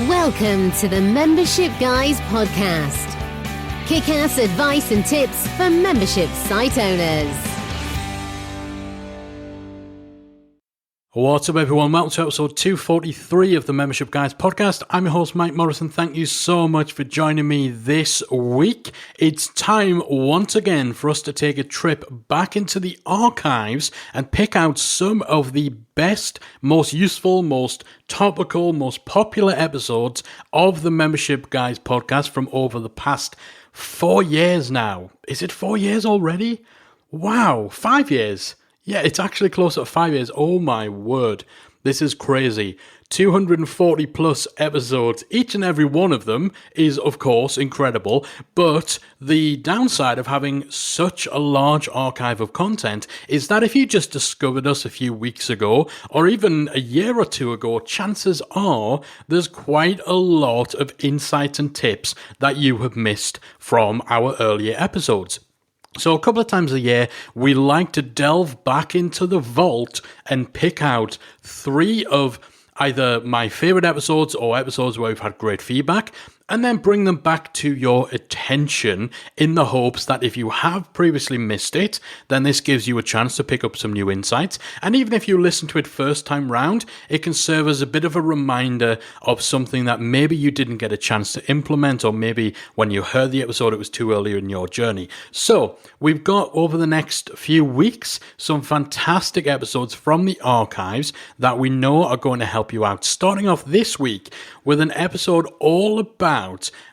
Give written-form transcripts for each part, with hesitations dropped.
Welcome to the Membership Guys podcast. Kick-ass advice and tips for membership site owners. What's up, everyone? Welcome to episode 243 of the Membership Guys podcast. I'm your host, Mike Morrison. Thank you so much for joining me this week. It's time once again for us to take a trip back into the archives and pick out some of the best, most useful, most topical, most popular episodes of the Membership Guys podcast from over the past 4 years now. Is it 4 years already? Wow, 5 years. Yeah, it's actually closer to 5 years. Oh my word. This is crazy. 240 plus episodes. Each and every one of them is, of course, incredible. But the downside of having such a large archive of content is that if you just discovered us a few weeks ago, or even a year or two ago, chances are there's quite a lot of insights and tips that you have missed from our earlier episodes. So a couple of times a year, we like to delve back into the vault and pick out 3 of either my favorite episodes or episodes where we've had great feedback, and then bring them back to your attention in the hopes that if you have previously missed it, then this gives you a chance to pick up some new insights. And even if you listen to it first time round, it can serve as a bit of a reminder of something that maybe you didn't get a chance to implement, or maybe when you heard the episode, it was too early in your journey. So we've got over the next few weeks some fantastic episodes from the archives that we know are going to help you out. Starting off this week with an episode all about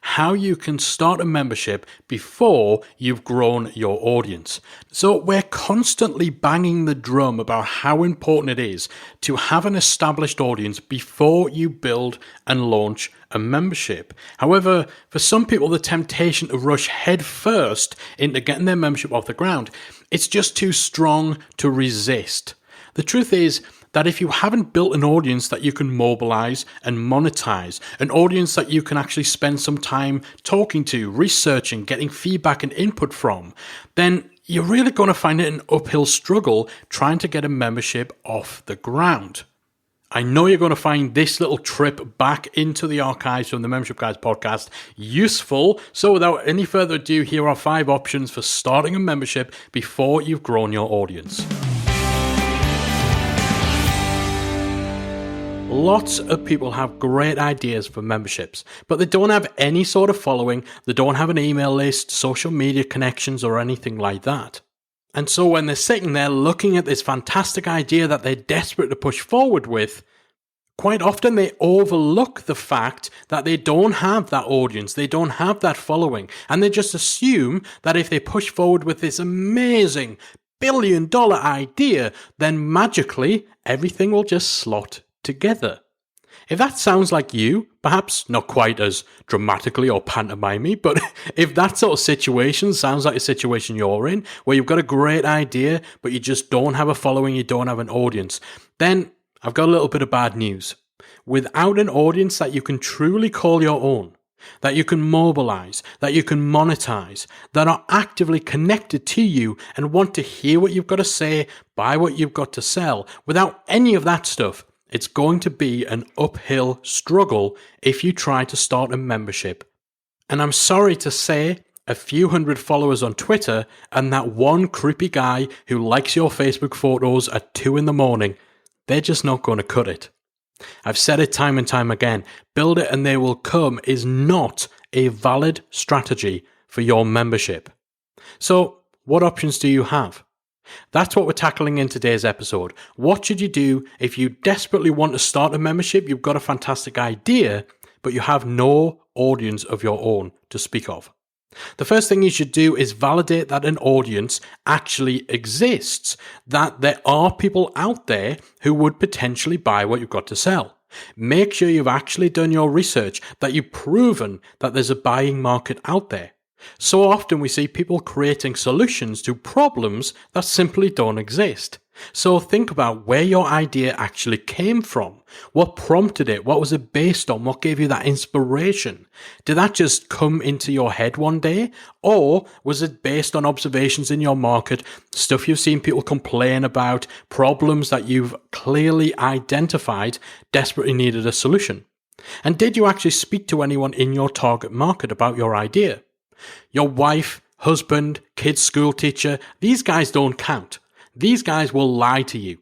how you can start a membership before you've grown your audience. So we're constantly banging the drum about how important it is to have an established audience before you build and launch a membership. However, for some people, the temptation to rush headfirst into getting their membership off the ground, it's just too strong to resist. The truth is that if you haven't built an audience that you can mobilize and monetize, an audience that you can actually spend some time talking to, researching, getting feedback and input from, then you're really going to find it an uphill struggle trying to get a membership off the ground. I know you're going to find this little trip back into the archives from the Membership Guys podcast useful. So without any further ado, here are 5 options for starting a membership before you've grown your audience. Lots of people have great ideas for memberships, but they don't have any sort of following, they don't have an email list, social media connections, or anything like that. And so when they're sitting there looking at this fantastic idea that they're desperate to push forward with, quite often they overlook the fact that they don't have that audience, they don't have that following, and they just assume that if they push forward with this amazing billion-dollar idea, then magically everything will just slot together. If that sounds like you, perhaps not quite as dramatically or pantomimey, but if that sort of situation sounds like a situation you're in, where you've got a great idea, but you just don't have a following, you don't have an audience, then I've got a little bit of bad news. Without an audience that you can truly call your own, that you can mobilize, that you can monetize, that are actively connected to you and want to hear what you've got to say, buy what you've got to sell, without any of that stuff, it's going to be an uphill struggle if you try to start a membership. And I'm sorry to say, a few hundred followers on Twitter and that one creepy guy who likes your Facebook photos at 2 a.m, they're just not going to cut it. I've said it time and time again, build it and they will come is not a valid strategy for your membership. So, what options do you have? That's what we're tackling in today's episode. What should you do if you desperately want to start a membership, you've got a fantastic idea, but you have no audience of your own to speak of? The first thing you should do is validate that an audience actually exists, that there are people out there who would potentially buy what you've got to sell. Make sure you've actually done your research, that you've proven that there's a buying market out there. So often we see people creating solutions to problems that simply don't exist. So think about where your idea actually came from. What prompted it? What was it based on? What gave you that inspiration? Did that just come into your head one day? Or was it based on observations in your market, stuff you've seen people complain about, problems that you've clearly identified desperately needed a solution? And did you actually speak to anyone in your target market about your idea? Your wife, husband, kids' school teacher, these guys don't count. These guys will lie to you.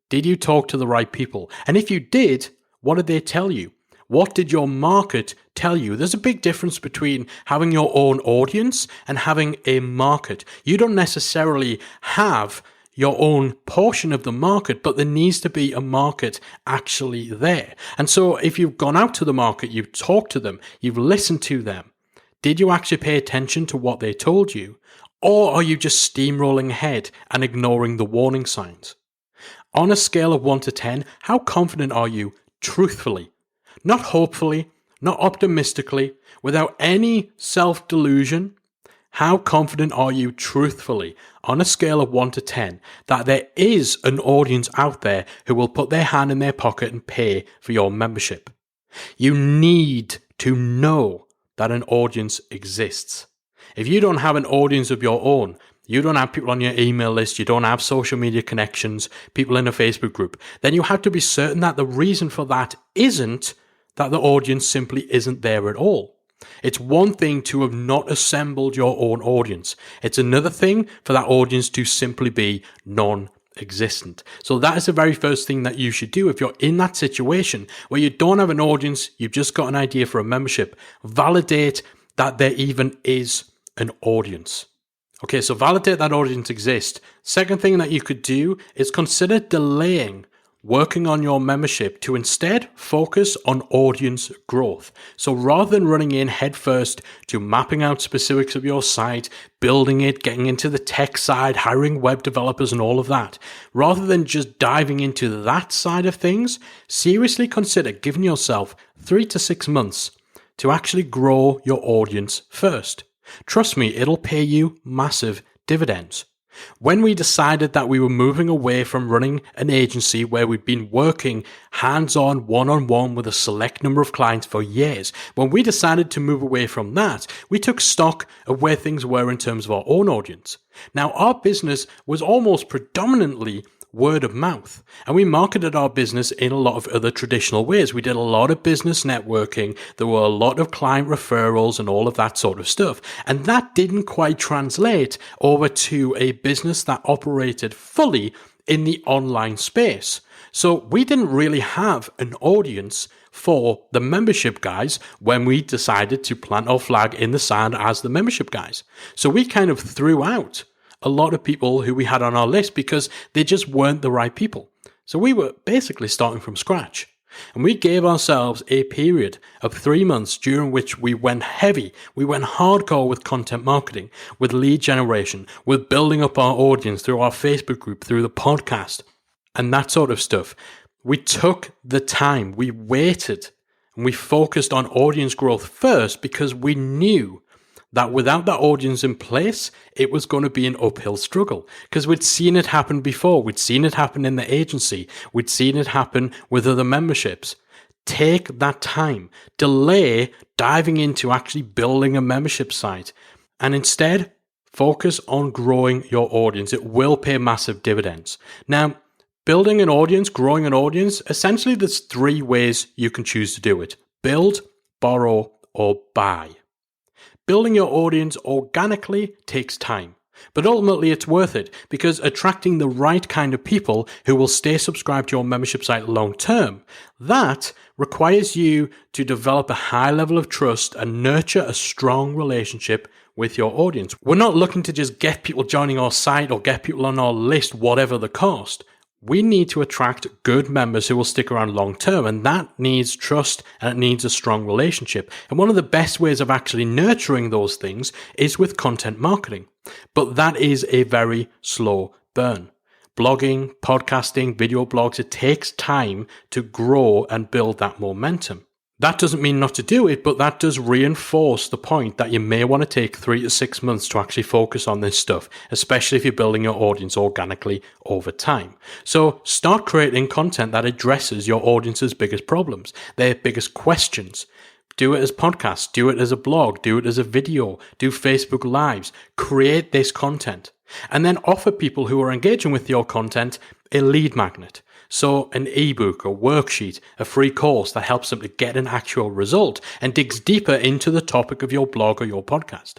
Did you talk to the right people? And if you did, what did they tell you? What did your market tell you? There's a big difference between having your own audience and having a market. You don't necessarily have your own portion of the market, but there needs to be a market actually there. And so if you've gone out to the market, you've talked to them, you've listened to them, did you actually pay attention to what they told you? Or are you just steamrolling ahead and ignoring the warning signs? On a scale of 1 to 10, how confident are you, truthfully? Not hopefully, not optimistically, without any self-delusion. How confident are you, truthfully, on a scale of 1 to 10, that there is an audience out there who will put their hand in their pocket and pay for your membership? You need to know that an audience exists. If you don't have an audience of your own, you don't have people on your email list, you don't have social media connections, people in a Facebook group, then you have to be certain that the reason for that isn't that the audience simply isn't there at all. It's one thing to have not assembled your own audience. It's another thing for that audience to simply be non-existent. So that is the very first thing that you should do if you're in that situation where you don't have an audience, you've just got an idea for a membership. Validate that there even is an audience. Okay, so validate that audience exists. Second thing that you could do is consider delaying working on your membership to instead focus on audience growth. So rather than running in headfirst to mapping out specifics of your site, building it, getting into the tech side, hiring web developers and all of that, rather than just diving into that side of things, seriously consider giving yourself 3 to 6 months to actually grow your audience first. Trust me, it'll pay you massive dividends. When we decided that we were moving away from running an agency where we'd been working hands-on, one-on-one with a select number of clients for years, when we decided to move away from that, we took stock of where things were in terms of our own audience. Now, our business was almost predominantly word of mouth. And we marketed our business in a lot of other traditional ways. We did a lot of business networking. There were a lot of client referrals and all of that sort of stuff. And that didn't quite translate over to a business that operated fully in the online space. So we didn't really have an audience for the membership guys when we decided to plant our flag in the sand as the membership guys. So we kind of threw out a lot of people who we had on our list because they just weren't the right people. So we were basically starting from scratch. And we gave ourselves a period of 3 months during which we went heavy. We went hardcore with content marketing, with lead generation, with building up our audience through our Facebook group, through the podcast, and that sort of stuff. We took the time, we waited, and we focused on audience growth first because we knew that without that audience in place, it was going to be an uphill struggle because we'd seen it happen before. We'd seen it happen in the agency. We'd seen it happen with other memberships. Take that time. Delay diving into actually building a membership site and instead focus on growing your audience. It will pay massive dividends. Now, building an audience, growing an audience, essentially there's 3 ways you can choose to do it. Build, borrow, or buy. Building your audience organically takes time, but ultimately it's worth it because attracting the right kind of people who will stay subscribed to your membership site long term, that requires you to develop a high level of trust and nurture a strong relationship with your audience. We're not looking to just get people joining our site or get people on our list, whatever the cost. We need to attract good members who will stick around long term, and that needs trust and it needs a strong relationship. And one of the best ways of actually nurturing those things is with content marketing. But that is a very slow burn. Blogging, podcasting, video blogs, it takes time to grow and build that momentum. That doesn't mean not to do it, but that does reinforce the point that you may want to take 3 to 6 months to actually focus on this stuff, especially if you're building your audience organically over time. So start creating content that addresses your audience's biggest problems, their biggest questions. Do it as podcasts, do it as a blog, do it as a video, do Facebook Lives, create this content, and then offer people who are engaging with your content a lead magnet. So an ebook, a worksheet, a free course that helps them to get an actual result and digs deeper into the topic of your blog or your podcast.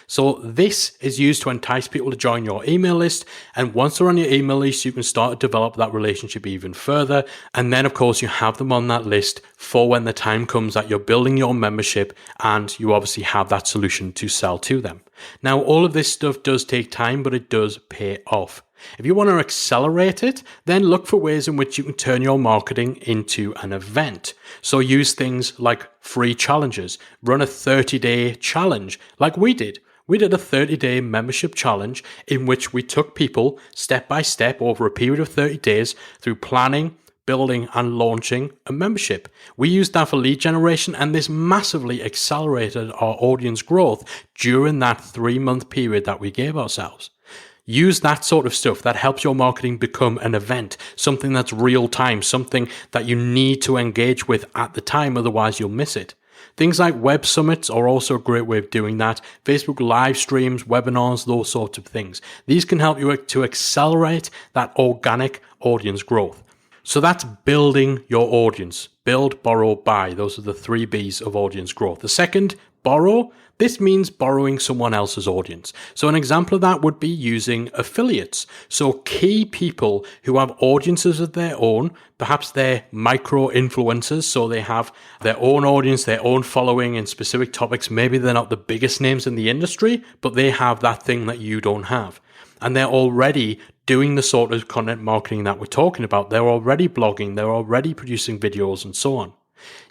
So this is used to entice people to join your email list. And once they're on your email list, you can start to develop that relationship even further. And then, of course, you have them on that list for when the time comes that you're building your membership and you obviously have that solution to sell to them. Now, all of this stuff does take time, but it does pay off. If you want to accelerate it, then look for ways in which you can turn your marketing into an event. So use things like free challenges. Run a 30-day challenge like we did. We did a 30-day membership challenge in which we took people step by step over a period of 30 days through planning, building and launching a membership. We used that for lead generation, and this massively accelerated our audience growth during that 3-month period that we gave ourselves. Use that sort of stuff that helps your marketing become an event, something that's real time, something that you need to engage with at the time, otherwise you'll miss it. Things like web summits are also a great way of doing that. Facebook live streams, webinars, those sorts of things. These can help you to accelerate that organic audience growth. So that's building your audience. Build, borrow, buy. Those are the 3 B's of audience growth. The second, borrow. This means borrowing someone else's audience. So an example of that would be using affiliates. So key people who have audiences of their own, perhaps they're micro influencers, so they have their own audience, their own following in specific topics. Maybe they're not the biggest names in the industry, but they have that thing that you don't have. And they're already doing the sort of content marketing that we're talking about. They're already blogging, they're already producing videos and so on.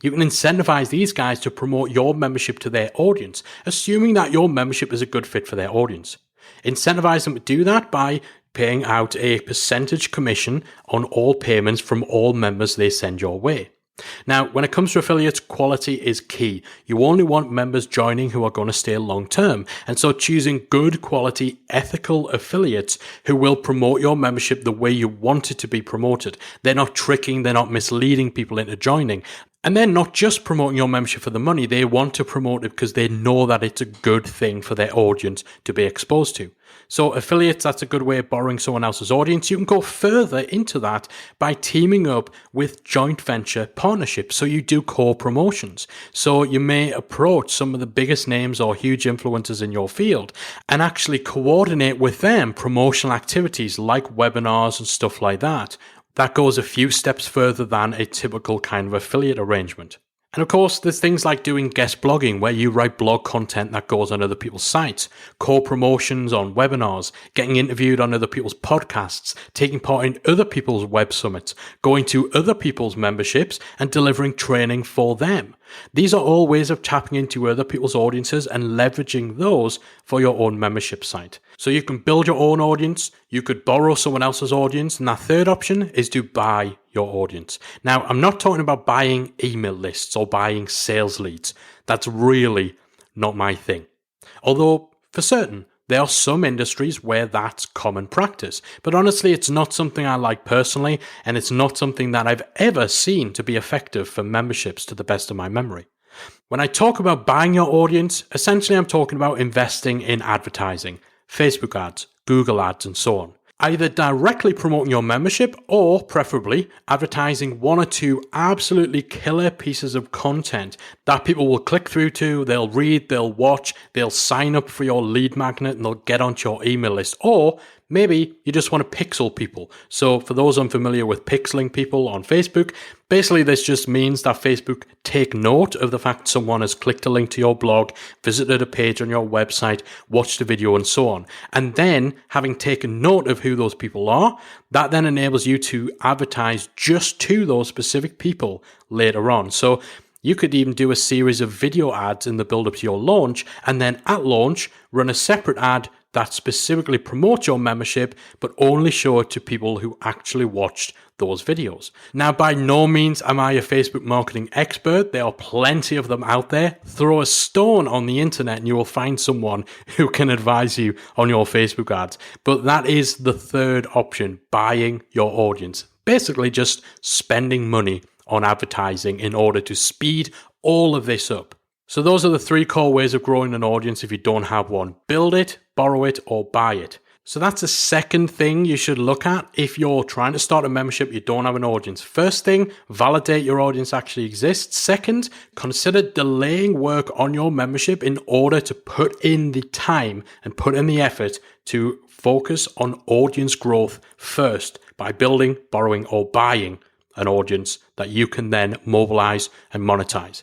You can incentivize these guys to promote your membership to their audience, assuming that your membership is a good fit for their audience. Incentivize them to do that by paying out a percentage commission on all payments from all members they send your way. Now, when it comes to affiliates, quality is key. You only want members joining who are going to stay long term. And so choosing good quality, ethical affiliates who will promote your membership the way you want it to be promoted. They're not tricking, they're not misleading people into joining. And they're not just promoting your membership for the money. They want to promote it because they know that it's a good thing for their audience to be exposed to. So affiliates, that's a good way of borrowing someone else's audience. You can go further into that by teaming up with joint venture partnerships. So you do co-promotions. So you may approach some of the biggest names or huge influencers in your field and actually coordinate with them promotional activities like webinars and stuff like that. That goes a few steps further than a typical kind of affiliate arrangement. And of course, there's things like doing guest blogging, where you write blog content that goes on other people's sites, co-promotions on webinars, getting interviewed on other people's podcasts, taking part in other people's web summits, going to other people's memberships and delivering training for them. These are all ways of tapping into other people's audiences and leveraging those for your own membership site. So you can build your own audience, you could borrow someone else's audience, and that third option is to buy your audience. Now, I'm not talking about buying email lists or buying sales leads. That's really not my thing. Although, for certain, there are some industries where that's common practice. But honestly, it's not something I like personally, and it's not something that I've ever seen to be effective for memberships to the best of my memory. When I talk about buying your audience, essentially I'm talking about investing in advertising, Facebook ads, Google ads, and so on. Either directly promoting your membership or preferably advertising 1 or 2 absolutely killer pieces of content that people will click through to, they'll read, they'll watch, they'll sign up for your lead magnet and they'll get onto your email list. Or maybe you just want to pixel people. So for those unfamiliar with pixeling people on Facebook, basically this just means that Facebook take note of the fact someone has clicked a link to your blog, visited a page on your website, watched a video and so on. And then having taken note of who those people are, that then enables you to advertise just to those specific people later on. So you could even do a series of video ads in the build-up to your launch, and then at launch, run a separate ad that specifically promotes your membership, but only show it to people who actually watched those videos. Now, by no means am I a Facebook marketing expert. There are plenty of them out there. Throw a stone on the internet and you will find someone who can advise you on your Facebook ads. But that is the third option, buying your audience. Basically just spending money on advertising in order to speed all of this up. So those are the 3 core ways of growing an audience if you don't have one. Build it, borrow it, or buy it. So that's the second thing you should look at if you're trying to start a membership, you don't have an audience. First thing, validate your audience actually exists. Second, consider delaying work on your membership in order to put in the time and put in the effort to focus on audience growth first by building, borrowing, or buying an audience that you can then mobilize and monetize.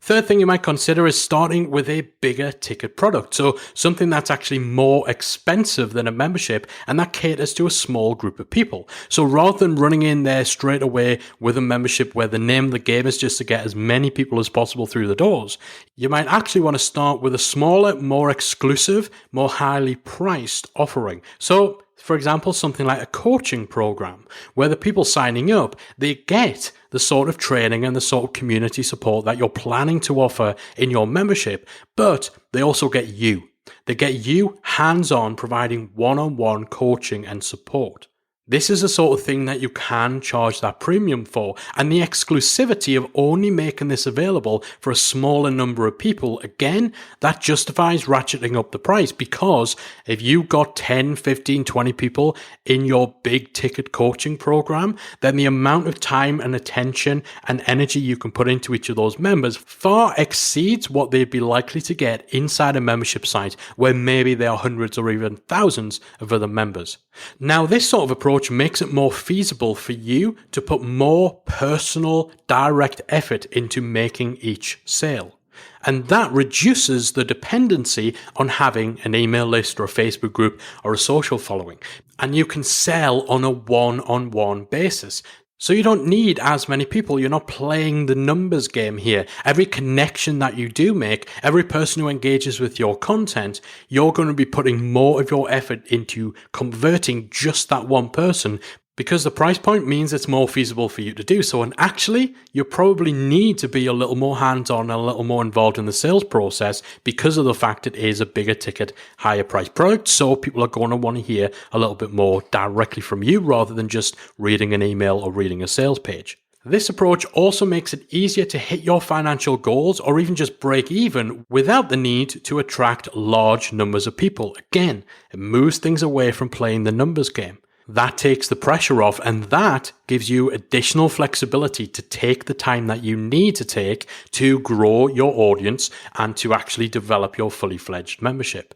Third thing you might consider is starting with a bigger ticket product. So something that's actually more expensive than a membership and that caters to a small group of people. So rather than running in there straight away with a membership where the name of the game is just to get as many people as possible through the doors, you might actually want to start with a smaller, more exclusive, more highly priced offering. So for example, something like a coaching program where the people signing up, they get the sort of training and the sort of community support that you're planning to offer in your membership, but they also get you. They get you hands-on providing one-on-one coaching and support. This is the sort of thing that you can charge that premium for, and the exclusivity of only making this available for a smaller number of people, again, that justifies ratcheting up the price, because if you got 10, 15, 20 people in your big ticket coaching program, then the amount of time and attention and energy you can put into each of those members far exceeds what they'd be likely to get inside a membership site where maybe there are hundreds or even thousands of other members. Now, this sort of approach makes it more feasible for you to put more personal, direct effort into making each sale. And that reduces the dependency on having an email list or a Facebook group or a social following. And you can sell on a one-on-one basis. So you don't need as many people. You're not playing the numbers game here. Every connection that you do make, every person who engages with your content, you're going to be putting more of your effort into converting just that one person, because the price point means it's more feasible for you to do so. And actually, you probably need to be a little more hands-on and a little more involved in the sales process because of the fact it is a bigger ticket, higher price product. So people are going to want to hear a little bit more directly from you rather than just reading an email or reading a sales page. This approach also makes it easier to hit your financial goals or even just break even without the need to attract large numbers of people. Again, it moves things away from playing the numbers game. That takes the pressure off, and that gives you additional flexibility to take the time that you need to take to grow your audience and to actually develop your fully fledged membership.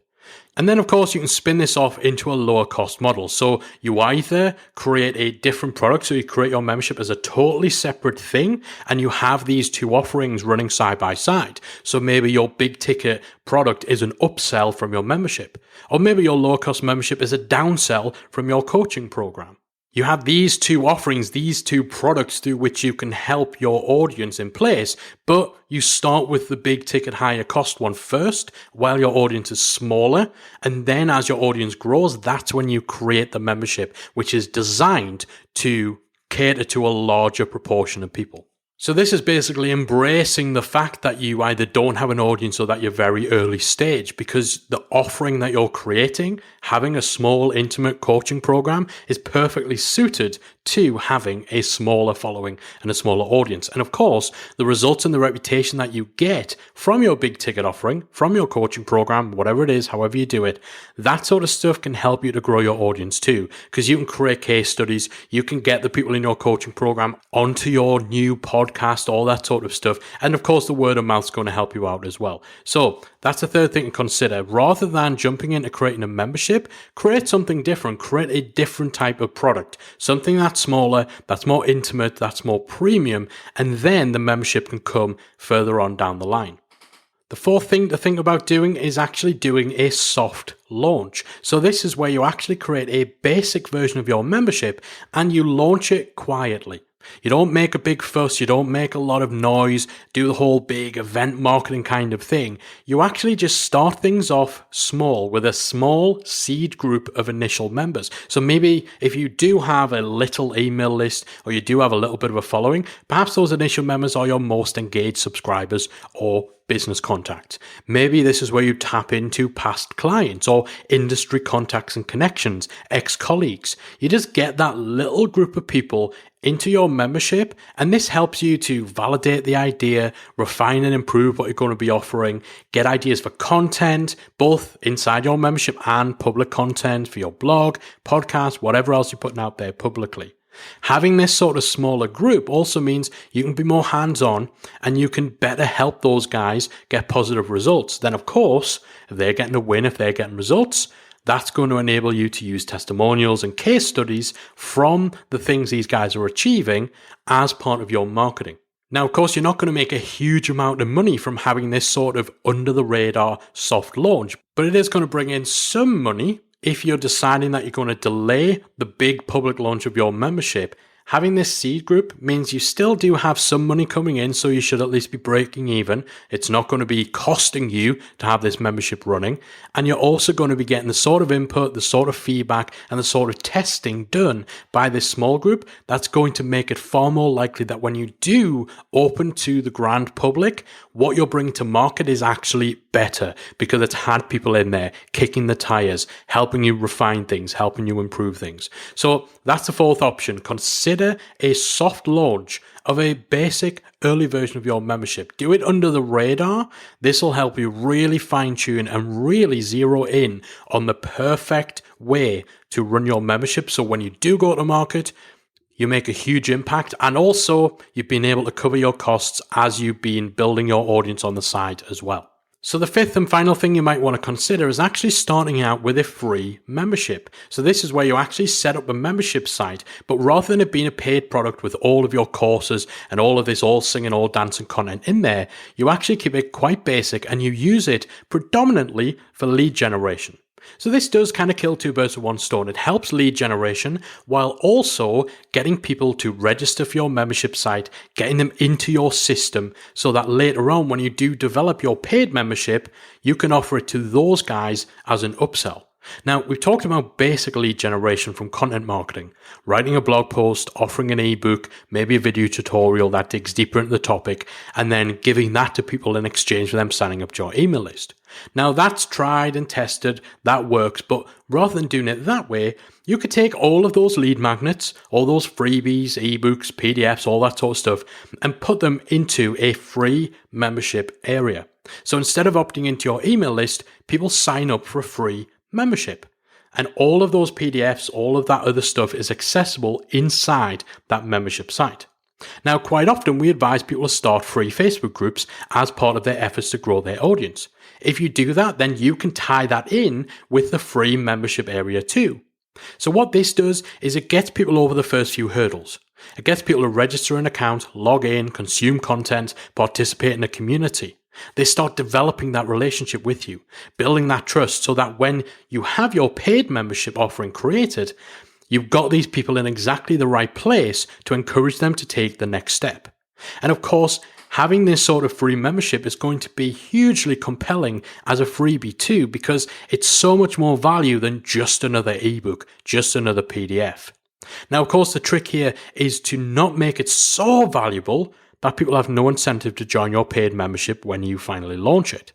And then, of course, you can spin this off into a lower cost model. So you either create a different product, so you create your membership as a totally separate thing, and you have these two offerings running side by side. So maybe your big ticket product is an upsell from your membership, or maybe your low cost membership is a downsell from your coaching program. You have these two offerings, these two products through which you can help your audience in place, but you start with the big ticket higher cost one first while your audience is smaller. And then as your audience grows, that's when you create the membership, which is designed to cater to a larger proportion of people. So this is basically embracing the fact that you either don't have an audience or that you're very early stage, because the offering that you're creating, having a small intimate coaching program, is perfectly suited to having a smaller following and a smaller audience. And of course, the results and the reputation that you get from your big ticket offering, from your coaching program, whatever it is, however you do it, that sort of stuff can help you to grow your audience too, because you can create case studies, you can get the people in your coaching program onto your new podcast, all that sort of stuff. And of course, the word of mouth is going to help you out as well. So that's the third thing to consider. Rather than jumping into creating a membership, create something different, create a different type of product, something that's smaller, that's more intimate, that's more premium, and then the membership can come further on down the line. The fourth thing to think about doing is actually doing a soft launch. So this is where you actually create a basic version of your membership and you launch it quietly. You don't make a big fuss, you don't make a lot of noise, do the whole big event marketing kind of thing. You actually just start things off small with a small seed group of initial members. So maybe if you do have a little email list or you do have a little bit of a following, perhaps those initial members are your most engaged subscribers or business contacts. Maybe this is where you tap into past clients or industry contacts and connections, ex-colleagues. You just get that little group of people into your membership, and this helps you to validate the idea, refine and improve what you're going to be offering, get ideas for content, both inside your membership and public content for your blog, podcast, whatever else you're putting out there publicly. Having this sort of smaller group also means you can be more hands-on and you can better help those guys get positive results. Then, of course, if they're getting a win, if they're getting results, that's going to enable you to use testimonials and case studies from the things these guys are achieving as part of your marketing. Now, of course, you're not going to make a huge amount of money from having this sort of under-the-radar soft launch, but it is going to bring in some money if you're deciding that you're going to delay the big public launch of your membership. Having this seed group means you still do have some money coming in, so you should at least be breaking even. It's not going to be costing you to have this membership running. And you're also going to be getting the sort of input, the sort of feedback, and the sort of testing done by this small group that's going to make it far more likely that when you do open to the grand public, what you're bringing to market is actually better because it's had people in there kicking the tires, helping you refine things, helping you improve things. So that's the fourth option. Consider a soft launch of a basic early version of your membership. Do it under the radar. This will help you really fine tune and really zero in on the perfect way to run your membership. So when you do go to market, you make a huge impact, and also you've been able to cover your costs as you've been building your audience on the side as well. So the fifth and final thing you might want to consider is actually starting out with a free membership. So this is where you actually set up a membership site, but rather than it being a paid product with all of your courses and all of this all singing, all dancing content in there, you actually keep it quite basic and you use it predominantly for lead generation. So this does kind of kill two birds with one stone. It helps lead generation while also getting people to register for your membership site, getting them into your system so that later on when you do develop your paid membership, you can offer it to those guys as an upsell. Now, we've talked about basic lead generation from content marketing, writing a blog post, offering an ebook, maybe a video tutorial that digs deeper into the topic, and then giving that to people in exchange for them signing up to your email list. Now, that's tried and tested, that works, but rather than doing it that way, you could take all of those lead magnets, all those freebies, ebooks, PDFs, all that sort of stuff, and put them into a free membership area. So instead of opting into your email list, people sign up for a free membership. And all of those PDFs, all of that other stuff is accessible inside that membership site. Now, quite often we advise people to start free Facebook groups as part of their efforts to grow their audience. If you do that, then you can tie that in with the free membership area too. So what this does is it gets people over the first few hurdles. It gets people to register an account, log in, consume content, participate in a community. They start developing that relationship with you, building that trust so that when you have your paid membership offering created, you've got these people in exactly the right place to encourage them to take the next step. And of course, having this sort of free membership is going to be hugely compelling as a freebie too, because it's so much more value than just another ebook, just another PDF. Now, of course, the trick here is to not make it so valuable that people have no incentive to join your paid membership when you finally launch it.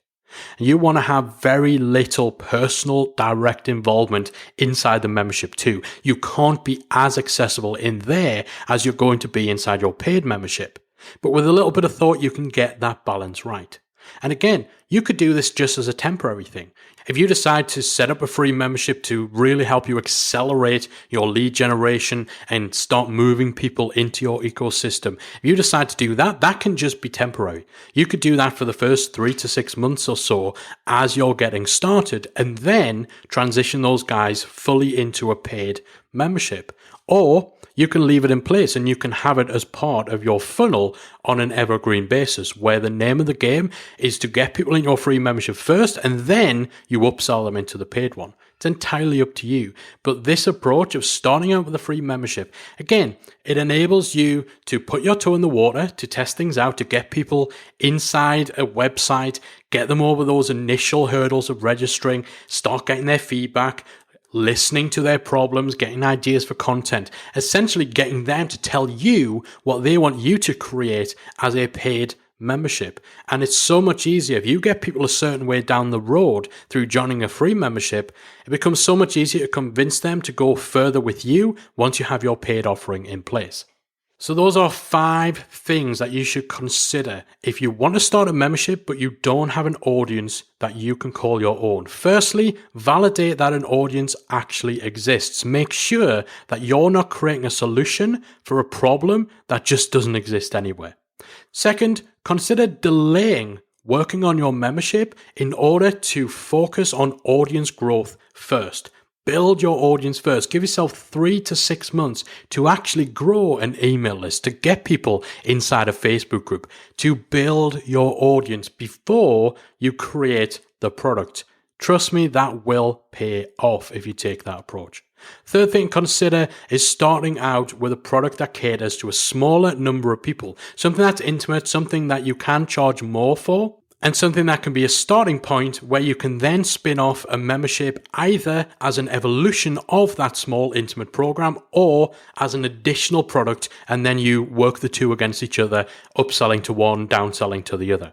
You want to have very little personal direct involvement inside the membership too. You can't be as accessible in there as you're going to be inside your paid membership. But with a little bit of thought, you can get that balance right. And again, you could do this just as a temporary thing. If you decide to set up a free membership to really help you accelerate your lead generation and start moving people into your ecosystem, if you decide to do that, that can just be temporary. You could do that for the first 3 to 6 months or so as you're getting started, and then transition those guys fully into a paid membership. Or you can leave it in place and you can have it as part of your funnel on an evergreen basis, where the name of the game is to get people in your free membership first and then you upsell them into the paid one. It's entirely up to you. But this approach of starting out with a free membership, again, it enables you to put your toe in the water, to test things out, to get people inside a website, get them over those initial hurdles of registering, start getting their feedback, listening to their problems, getting ideas for content, essentially getting them to tell you what they want you to create as a paid membership. And it's so much easier. If you get people a certain way down the road through joining a free membership, it becomes so much easier to convince them to go further with you once you have your paid offering in place. So those are 5 things that you should consider if you want to start a membership but you don't have an audience that you can call your own. Firstly, validate that an audience actually exists. Make sure that you're not creating a solution for a problem that just doesn't exist anywhere. Second, consider delaying working on your membership in order to focus on audience growth first. Build your audience first. Give yourself 3 to 6 months to actually grow an email list, to get people inside a Facebook group, to build your audience before you create the product. Trust me, that will pay off if you take that approach. Third thing to consider is starting out with a product that caters to a smaller number of people. Something that's intimate, something that you can charge more for, and something that can be a starting point where you can then spin off a membership either as an evolution of that small intimate program or as an additional product, and then you work the two against each other, upselling to one, downselling to the other.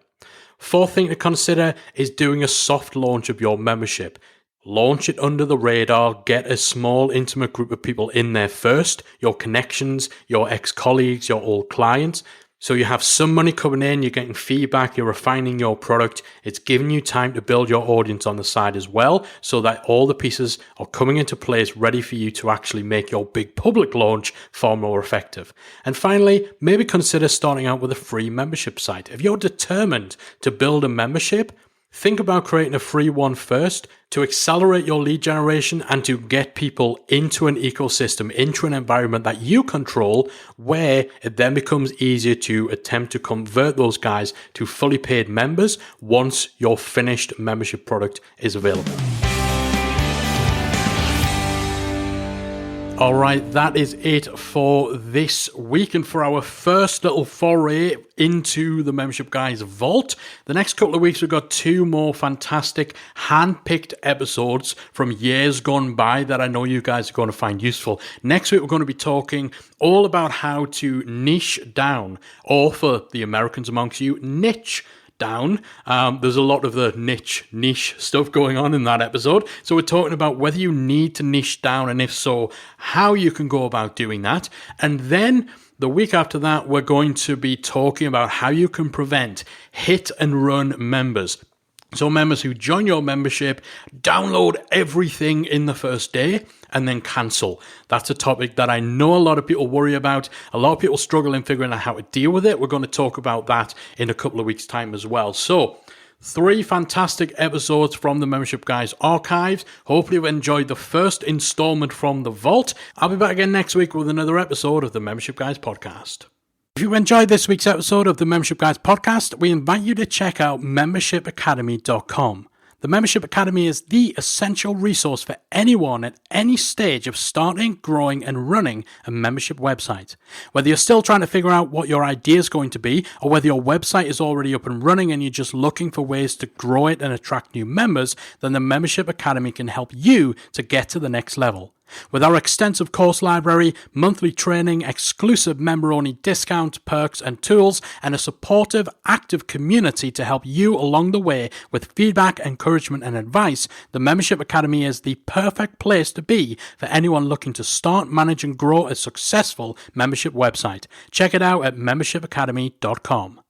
Fourth thing to consider is doing a soft launch of your membership. Launch it under the radar, get a small intimate group of people in there first, your connections, your ex-colleagues, your old clients. So you have some money coming in, you're getting feedback, you're refining your product. It's giving you time to build your audience on the side as well, so that all the pieces are coming into place ready for you to actually make your big public launch far more effective. And finally, maybe consider starting out with a free membership site. If you're determined to build a membership, think about creating a free one first to accelerate your lead generation and to get people into an ecosystem, into an environment that you control, where it then becomes easier to attempt to convert those guys to fully paid members once your finished membership product is available. All right, that is it for this week and for our first little foray into the Membership Guys Vault. The next couple of weeks, we've got 2 more fantastic hand-picked episodes from years gone by that I know you guys are going to find useful. Next week, we're going to be talking all about how to niche down, or for the Americans amongst you, niche down. There's a lot of the niche stuff going on in that episode. So we're talking about whether you need to niche down, and if so, how you can go about doing that. And then the week after that, we're going to be talking about how you can prevent hit and run members. So members who join your membership, download everything in the first day and then cancel. That's a topic that I know a lot of people worry about. A lot of people struggle in figuring out how to deal with it. We're going to talk about that in a couple of weeks' time as well. So 3 fantastic episodes from the Membership Guys archives. Hopefully you've enjoyed the first installment from the Vault. I'll be back again next week with another episode of the Membership Guys podcast. If you enjoyed this week's episode of the Membership Guys podcast, we invite you to check out membershipacademy.com. The Membership Academy is the essential resource for anyone at any stage of starting, growing, and running a membership website. Whether you're still trying to figure out what your idea is going to be, or whether your website is already up and running and you're just looking for ways to grow it and attract new members, then the Membership Academy can help you to get to the next level. With our extensive course library, monthly training, exclusive member-only discounts, perks and tools, and a supportive, active community to help you along the way with feedback, encouragement and advice, the Membership Academy is the perfect place to be for anyone looking to start, manage and grow a successful membership website. Check it out at membershipacademy.com.